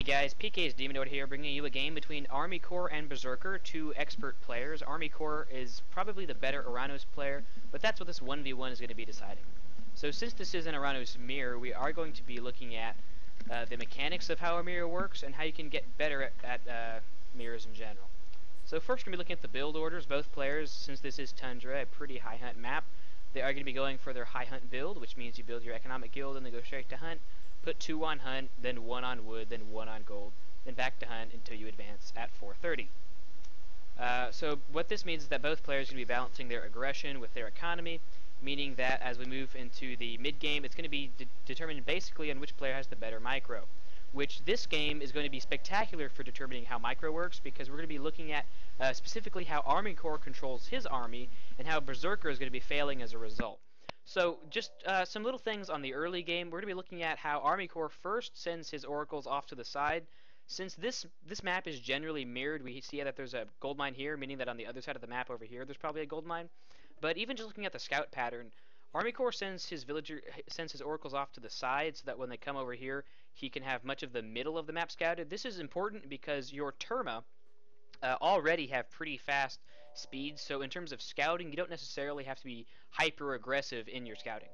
guys, PK's Demonoid here, bringing you a game between Armycore and Berserker, two expert players. Armycore is probably the better Oranos player, but that's what this 1v1 is going to be deciding. So since this is an Oranos mirror, we are going to be looking at the mechanics of how a mirror works and how you can get better at mirrors in general. So first we're going to be looking at the build orders. Both players, since this is Tundra, a pretty high hunt map, they are going to be going for their high hunt build, which means you build your economic guild and then go straight to hunt. Put 2 on hunt, then 1 on wood, then 1 on gold, then back to hunt until you advance at 430. So what this means is that both players are going to be balancing their aggression with their economy, meaning that as we move into the mid-game, it's going to be determined basically on which player has the better micro, which this game is going to be spectacular for determining how micro works, because we're going to be looking at specifically how Armycore controls his army and how Berserker is going to be failing as a result. So, just some little things on the early game. We're going to be looking at how Armycore first sends his oracles off to the side. Since this map is generally mirrored, we see that there's a gold mine here, meaning that on the other side of the map over here, there's probably a gold mine. But even just looking at the scout pattern, Armycore sends his oracles off to the side so that when they come over here, he can have much of the middle of the map scouted. This is important because your Terma already have pretty fast speeds, so in terms of scouting, you don't necessarily have to be hyper aggressive in your scouting.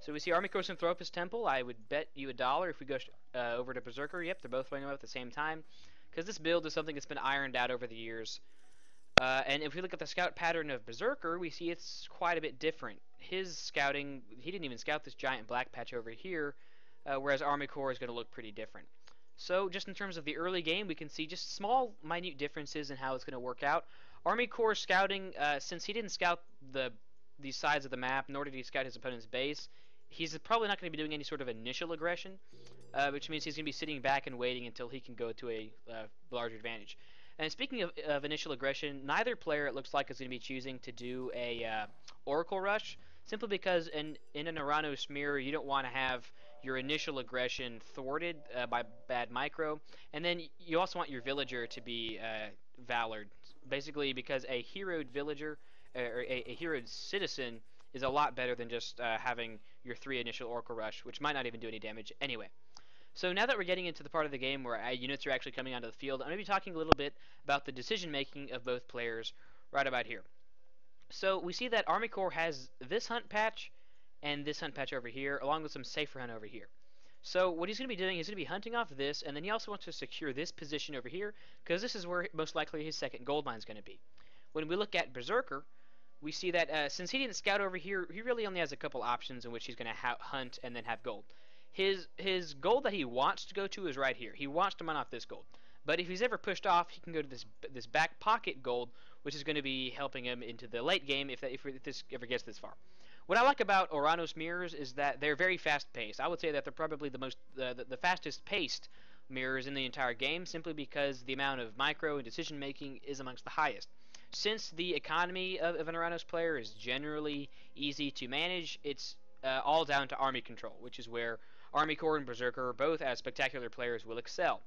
So we see Armycore's going to throw up his temple. I would bet you $1 if we go over to Berserker. Yep, they're both throwing them up at the same time, because this build is something that's been ironed out over the years. And if we look at the scout pattern of Berserker, we see it's quite a bit different. His scouting, he didn't even scout this giant black patch over here, whereas Armycore is going to look pretty different. So just in terms of the early game, we can see just small, minute differences in how it's going to work out. Armycore scouting, since he didn't scout these sides of the map, nor did he scout his opponent's base, he's probably not going to be doing any sort of initial aggression, which means he's going to be sitting back and waiting until he can go to a larger advantage. And speaking of initial aggression, neither player, it looks like, is going to be choosing to do a Oracle Rush, simply because in an Oranos mirror, you don't want to have your initial aggression thwarted by bad micro, and then you also want your villager to be valored, basically because a heroed villager, or a heroed citizen, is a lot better than just having your 3 initial Oracle Rush, which might not even do any damage anyway. So now that we're getting into the part of the game where units are actually coming onto the field, I'm going to be talking a little bit about the decision making of both players right about here. So we see that Armycore has this hunt patch and this hunt patch over here, along with some safer hunt over here. So what he's going to be doing is going to be hunting off this, and then he also wants to secure this position over here, because this is where most likely his second gold mine is going to be. When we look at Berserker, we see that since he didn't scout over here, he really only has a couple options in which he's going to hunt and then have gold. His gold that he wants to go to is right here. He wants to mine off this gold. But if he's ever pushed off, he can go to this back pocket gold, which is going to be helping him into the late game if this ever gets this far. What I like about Oranos mirrors is that they're very fast-paced. I would say that they're probably the fastest-paced mirrors in the entire game, simply because the amount of micro and decision-making is amongst the highest. Since the economy of an Oranos player is generally easy to manage, it's all down to army control, which is where Armycore and Berserker, both as spectacular players, will excel.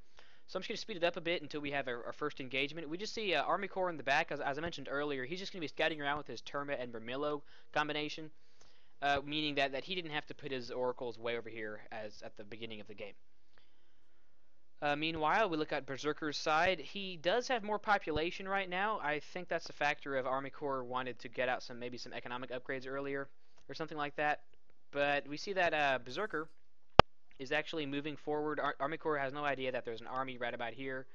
So I'm just going to speed it up a bit until we have our first engagement. We just see Armycore in the back. As I mentioned earlier, he's just going to be scouting around with his Terma and Vermillo combination, meaning that he didn't have to put his oracles way over here as at the beginning of the game. Meanwhile, we look at Berserker's side. He does have more population right now. I think that's a factor of Armycore wanted to get out maybe some economic upgrades earlier or something like that. But we see that Berserker is actually moving forward. Armycore has no idea that there's an army right about here.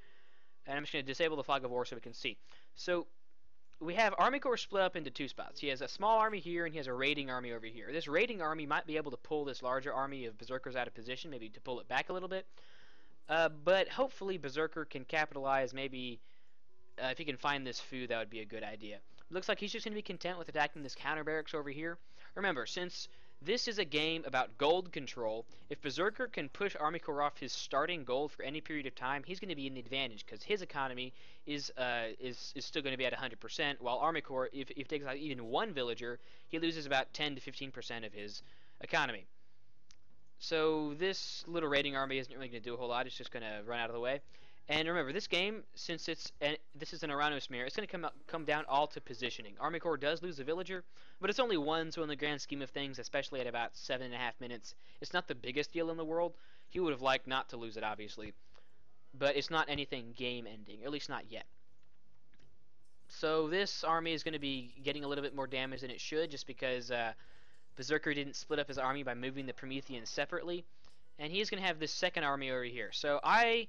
And I'm just going to disable the fog of war so we can see. So we have Armycore split up into 2 spots. He has a small army here, and he has a raiding army over here. This raiding army might be able to pull this larger army of Berserkers out of position, maybe to pull it back a little bit. But hopefully Berserker can capitalize. Maybe if he can find this food, that would be a good idea. It looks like he's just going to be content with attacking this counter barracks over here. Remember, since this is a game about gold control, if Berserker can push Armycore off his starting gold for any period of time, he's going to be in the advantage, because his economy is still going to be at 100%, while Armycore, if he takes out even 1 villager, he loses about 10 to 15% of his economy. So this little raiding army isn't really going to do a whole lot. It's just going to run out of the way. And remember, this game, since this is an Oranos mirror, it's going to come down all to positioning. Armycore does lose a villager, but it's only 1, so in the grand scheme of things, especially at about 7.5 minutes, it's not the biggest deal in the world. He would have liked not to lose it, obviously. but it's not anything game-ending, or at least not yet. So this army is going to be getting a little bit more damage than it should, just because Berserker didn't split up his army by moving the Prometheans separately, and he's going to have this second army over here. So I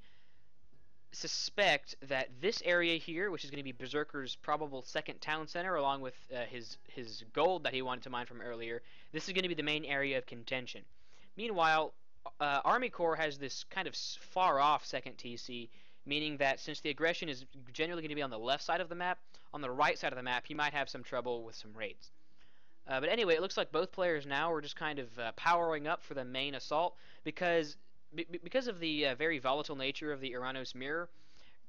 suspect that this area here, which is going to be Berserker's probable second town center, along with his gold that he wanted to mine from earlier, this is going to be the main area of contention. Meanwhile, Armycore has this kind of far-off second TC, meaning that since the aggression is generally going to be on the left side of the map, on the right side of the map he might have some trouble with some raids. But anyway, it looks like both players now are just kind of powering up for the main assault, because of the very volatile nature of the Oranos mirror.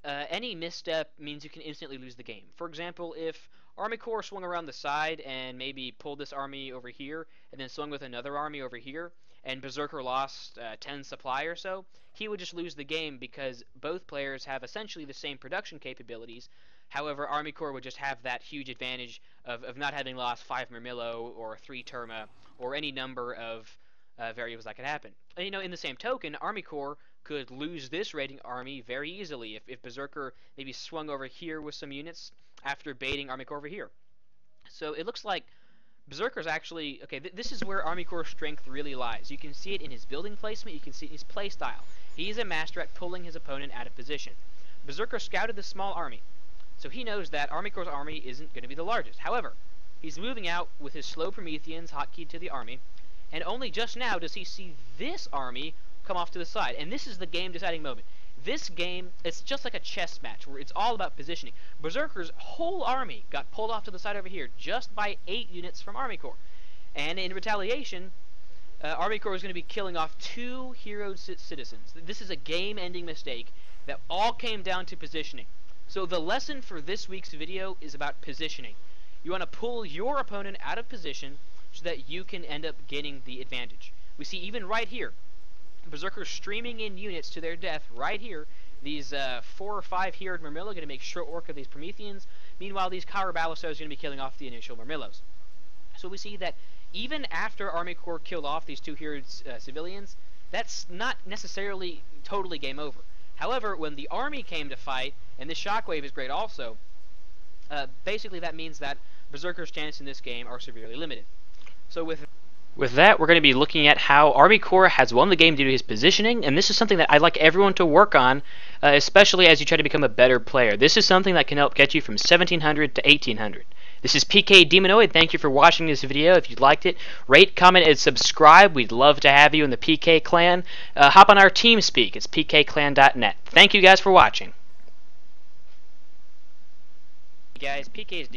Any misstep means you can instantly lose the game. For example, if Armycore swung around the side and maybe pulled this army over here, and then swung with another army over here, and Berserker lost 10 supply or so, he would just lose the game because both players have essentially the same production capabilities. However, Armycore would just have that huge advantage of not having lost 5 Murmillo or 3 Terma or any number of variables that could happen. And, in the same token, Armycore could lose this raiding army very easily if Berserker maybe swung over here with some units after baiting Armycore over here. So it looks like Berserker's actually... Okay, this is where Armycore's strength really lies. You can see it in his building placement, you can see it in his playstyle. He's a master at pulling his opponent out of position. Berserker scouted this small army, so he knows that Armycore's army isn't going to be the largest. However, he's moving out with his slow Prometheans hotkeyed to the army, and only just now does he see this army come off to the side. And this is the game-deciding moment. This game, it's just like a chess match where it's all about positioning. Berserker's whole army got pulled off to the side over here just by 8 units from Armycore. And in retaliation, Armycore is going to be killing off 2 hero citizens. This is a game-ending mistake that all came down to positioning. So the lesson for this week's video is about positioning. You want to pull your opponent out of position so that you can end up gaining the advantage. We see even right here, Berserker streaming in units to their death right here. These 4 or 5 heroed Murmillo are going to make short work of these Prometheans. Meanwhile, these Kaur Balissos are going to be killing off the initial Murmillos. So we see that even after Armycore killed off these 2 heroed civilians, that's not necessarily totally game over. However, when the army came to fight, and this shockwave is great also, basically that means that Berserker's chances in this game are severely limited. So with that, we're going to be looking at how Armycore has won the game due to his positioning, and this is something that I'd like everyone to work on, especially as you try to become a better player. This is something that can help get you from 1700 to 1800. This is PK Demonoid. Thank you for watching this video. If you liked it, rate, comment, and subscribe. We'd love to have you in the PK clan. Hop on our TeamSpeak. It's pkclan.net. Thank you guys for watching. Hey guys, PK's